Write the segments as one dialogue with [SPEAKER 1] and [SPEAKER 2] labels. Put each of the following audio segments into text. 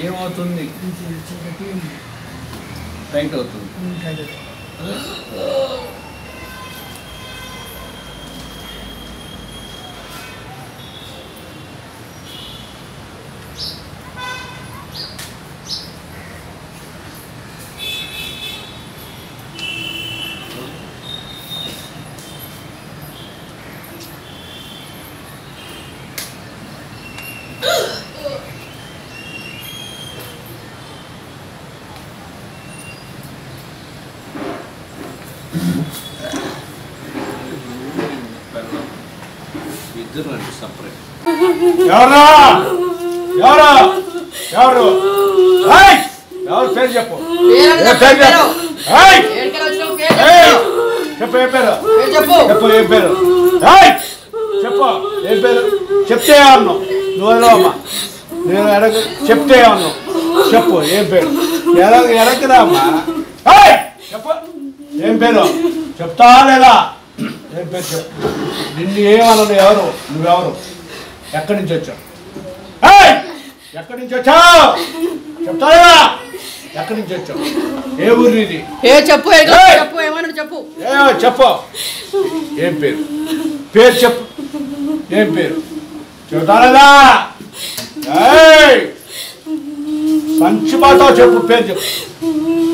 [SPEAKER 1] ఏమవుతుంది? టైట్ అవుతుంది. ఎవరు పేరు చెప్పు. చెప్పు ఏం పేరు? చెప్పు ఏం పేరు? చెప్పు ఏం పేరు? చెప్తే అన్నావు నువ్వు అమ్మా. నేను ఎడగ చెప్తే అన్నావు. చెప్పు ఏం పేరు? ఎడగరా అమ్మా. చెప్పు ఏం పేరు? చెప్తా లేదా? ఏం పేరు చెప్పు. నిన్ను ఏమన్నాను? ఎవరు నువ్వెవరు? ఎక్కడి నుంచి వచ్చావు? ఎక్కడి నుంచి వచ్చావు? చెప్తారా? ఎక్కడి నుంచి వచ్చావు? ఏ ఊరు ఇది?
[SPEAKER 2] చెప్పు చెప్పు.
[SPEAKER 1] చెప్పు ఏం పేరు? పేరు చెప్పు. ఏం పేరు? చెప్తారా? సంచిపోతావు. చెప్పు పేరు చెప్పు.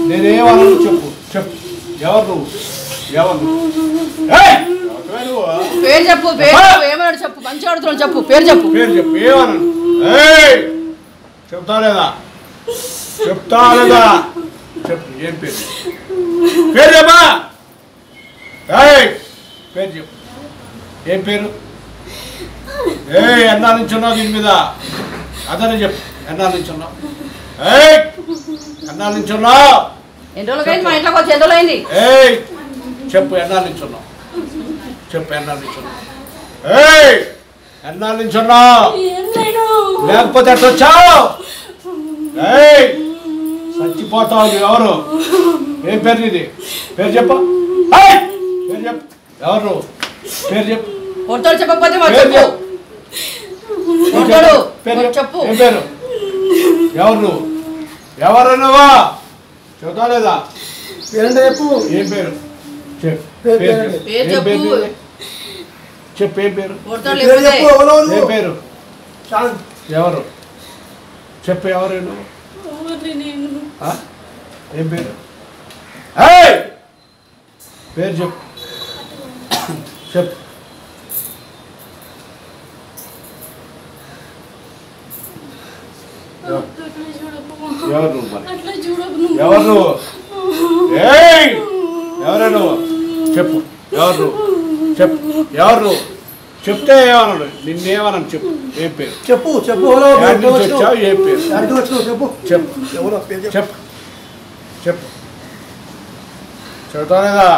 [SPEAKER 1] నేనేమన్నాను చెప్పు. చెప్పు ఎవరు నువ్వు? ఎవరు
[SPEAKER 2] పేరు చెప్పు. ఏమన్నాడు చెప్పు. మంచి ఆడుతున్నాడు చెప్పు. పేరు చెప్పు.
[SPEAKER 1] పేరు చెప్పు. ఏమన్నాను? చెప్తా లేదా? చెప్తా లేదా? చెప్పు ఏం పేరు? పేరు చెప్పా. పేరు చెప్పు. ఏం పేరు? ఎన్నా నుంచి ఉన్నావు దీని మీద? అదనే చెప్పు. ఎన్నా నుంచి ఉన్నావు? ఎన్నా నుంచి ఉన్నావు?
[SPEAKER 2] మా ఇంట్లోకి వచ్చి ఎన్ని రోజులైంది?
[SPEAKER 1] చెప్పు ఎన్నా నుంచి ఉన్నావు? చెప్పు ఎన్నా నుంచి ఉన్నావు? ఎన్నా నుంచి ఉన్నావు? లేకపోతే ఎట్లా వచ్చావు? చచ్చిపోతావు. ఎవరు? ఏం పేరు ఇది? పేరు చెప్పు. పేరు చెప్పు. ఎవరు? పేరు చెప్పు.
[SPEAKER 2] చెప్పకపోతే చెప్పు.
[SPEAKER 1] ఏం పేరు? ఎవరు నువ్వు? ఎవరు నువ్వు? చెబుతా లేదా? చెప్పు. ఏం పేరు? చెప్పు. చెప్పు ఏం పేరు? ఏం పేరు? ఎవరు? చెప్పు ఎవరు నువ్వు? ఏం పేరు? పేరు చెప్పు. చెప్పు. ఎవరు నువ్వు? ఎవరు నువ్వు? ఎవరు నువ్వు? చెప్పు. ఎవరు నువ్వు? చెప్పు. ఎవరు నువ్వు? చెప్తే ఏమన్నాడు? నిన్నేమన్నాను చెప్పు. ఏం పేరు?
[SPEAKER 3] చెప్పు. చెప్పు.
[SPEAKER 1] వచ్చావు? ఏం పేరు?
[SPEAKER 3] చెప్పు.
[SPEAKER 1] చెప్పు. చెప్పు. చెప్పు. చెబుతా లేదా?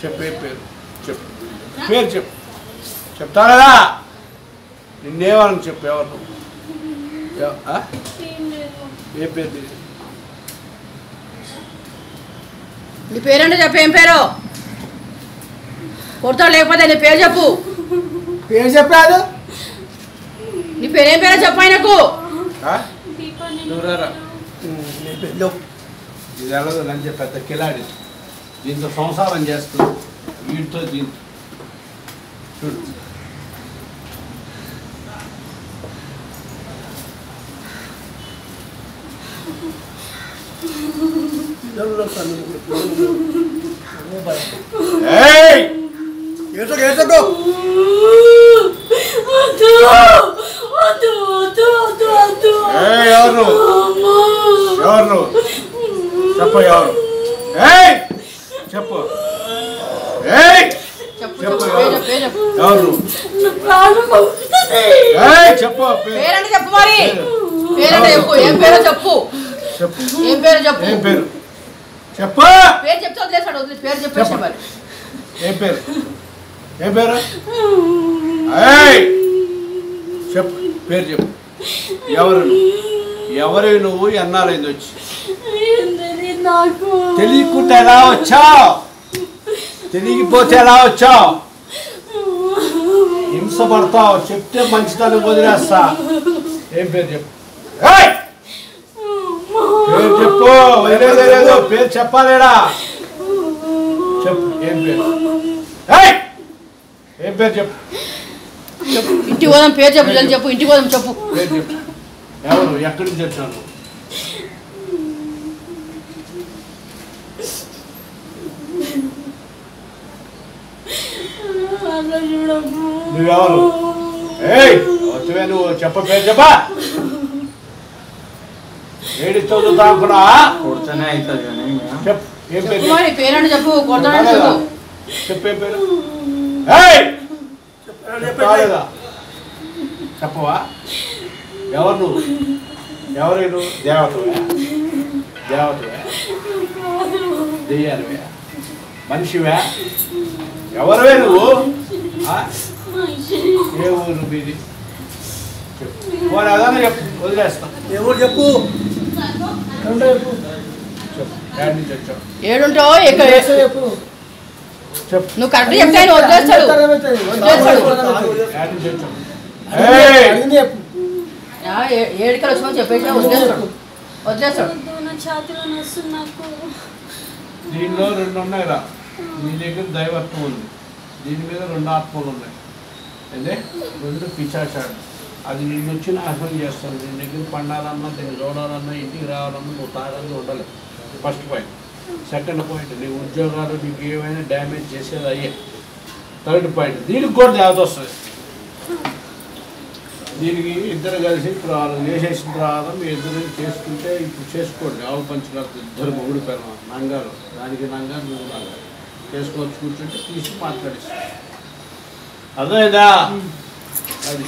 [SPEAKER 1] చెప్పు ఏం పేరు? చెప్పు. పేరు చెప్పు. చెప్తా లేదా? నిన్నేమన్నాను చెప్పు. ఎవరు నువ్వు? ఏ పేరు?
[SPEAKER 2] నీ పేరంటే చెప్పు. ఏం పేరు? కొడతావు లేకపోతే నీ పేరు చెప్పు.
[SPEAKER 3] పేరు చెప్పాడు.
[SPEAKER 2] నీ పేరేం పేరో చెప్పు ఆయనకు.
[SPEAKER 1] ఇది ఎలాగో లంచ పెద్ద కిలాడి. దీంతో సంసారం చేస్తూ వీటితో దీంతో చూడు. ఎవరు ఎవరు చెప్పు ఎవరు చెప్పు ఎవరు చెప్పు
[SPEAKER 2] పేరంటే చెప్పు మరి పేరంటే చెప్పు ఏం పేరో చెప్పు ఏం పేరు చెప్పు
[SPEAKER 1] ఏం పేరు చెప్పు
[SPEAKER 2] పేరు చెప్తే వదిలేసాడు వదిలేసి పేరు చెప్పేసి మరి
[SPEAKER 1] ఏం పేరు ఏం పేరు చెప్పు పేరు చెప్పు ఎవరు నువ్వు ఎన్నారైంది వచ్చి తెలియకుంటే ఎలా వచ్చావు తెలియకపోతే ఎలా వచ్చావు హింస పడతావు చెప్తే మంచిదాన్ని వదిలేస్తా ఏం పేరు చెప్పు పేరు చెప్పు వదిలేదు పేరు చెప్పాలేడా చెప్పు ఏం పేరు ఏం పేరు చెప్పు
[SPEAKER 2] ఇంటికి పోదాం పేరు చెప్పు చెప్పు ఇంటికి పోదాం చెప్పు
[SPEAKER 1] పేరు చెప్పు ఎవరు ఎక్కడి నుంచి వచ్చాను నువ్వెవరు వస్తువే నువ్వు చెప్ప పేరు చెప్పా ఏడి చదువుతా అనుకున్నా
[SPEAKER 4] కొడుతూనే అవుతుంది కానీ
[SPEAKER 1] చెప్పు ఏం పేరు
[SPEAKER 2] మరి పేరంటే చెప్పు కొడతానని చెప్పు
[SPEAKER 1] చెప్పే పేరు చెప్పవా ఎవరు నువ్వు ఎవరు నువ్వు దేవతవే దెయ్యాలవే మనిషివే ఎవరువే నువ్వు ఏ ఊరు మీది చెప్పు అదన్నా చెప్పు వదిలేస్తా
[SPEAKER 3] ఎవరు చెప్పు
[SPEAKER 1] చెప్పు ఏడు నుంచి వచ్చావు
[SPEAKER 2] ఏడుంటావు ఇక్కడ
[SPEAKER 3] చెప్పు
[SPEAKER 1] చెప్పు
[SPEAKER 2] నువ్వు కరెక్ట్ చెప్తే ఆయన వదిలేస్తాడు
[SPEAKER 1] ఏడు నుంచి వచ్చావు
[SPEAKER 2] ఏడుకలు వచ్చామని చెప్పేసి వదిలేస్తాడు
[SPEAKER 1] దీనిలో 2 ఉన్నాయిరా నీ దగ్గర దైవత్వం ఉంది దీని మీద 2 ఆత్మలు ఉన్నాయి అదే 2 పిశాచాలు అది నిన్ను వచ్చి నాశనం చేస్తాను దీని దగ్గర పండాలన్నా దీన్ని చూడాలన్నా ఇంటికి రావాలన్నా నువ్వు తాగాలని ఉండలేదు ఫస్ట్ పాయింట్ సెకండ్ పాయింట్ నీ ఉద్యోగాలు నీకు ఏమైనా డ్యామేజ్ చేసేది అయ్యే థర్డ్ పాయింట్ దీనికి కూడా దేవత వస్తుంది దీనికి ఇద్దరు కలిసి ఇప్పుడు వాళ్ళు వేసేసిన తర్వాత మీ ఇద్దరు చేసుకుంటే ఇప్పుడు చేసుకోండి ఆవు పంచగారు ఇద్దరు మొగుడు పిల్లలు నంగారు దానికి నంగారు నువ్వు నంగారు చేసుకోవచ్చు కూర్చుంటే తీసి మాట్లాడిస్తాను అదేదా అది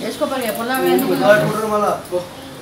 [SPEAKER 2] చేసుకోవాలి ఎప్పుడు
[SPEAKER 3] మళ్ళా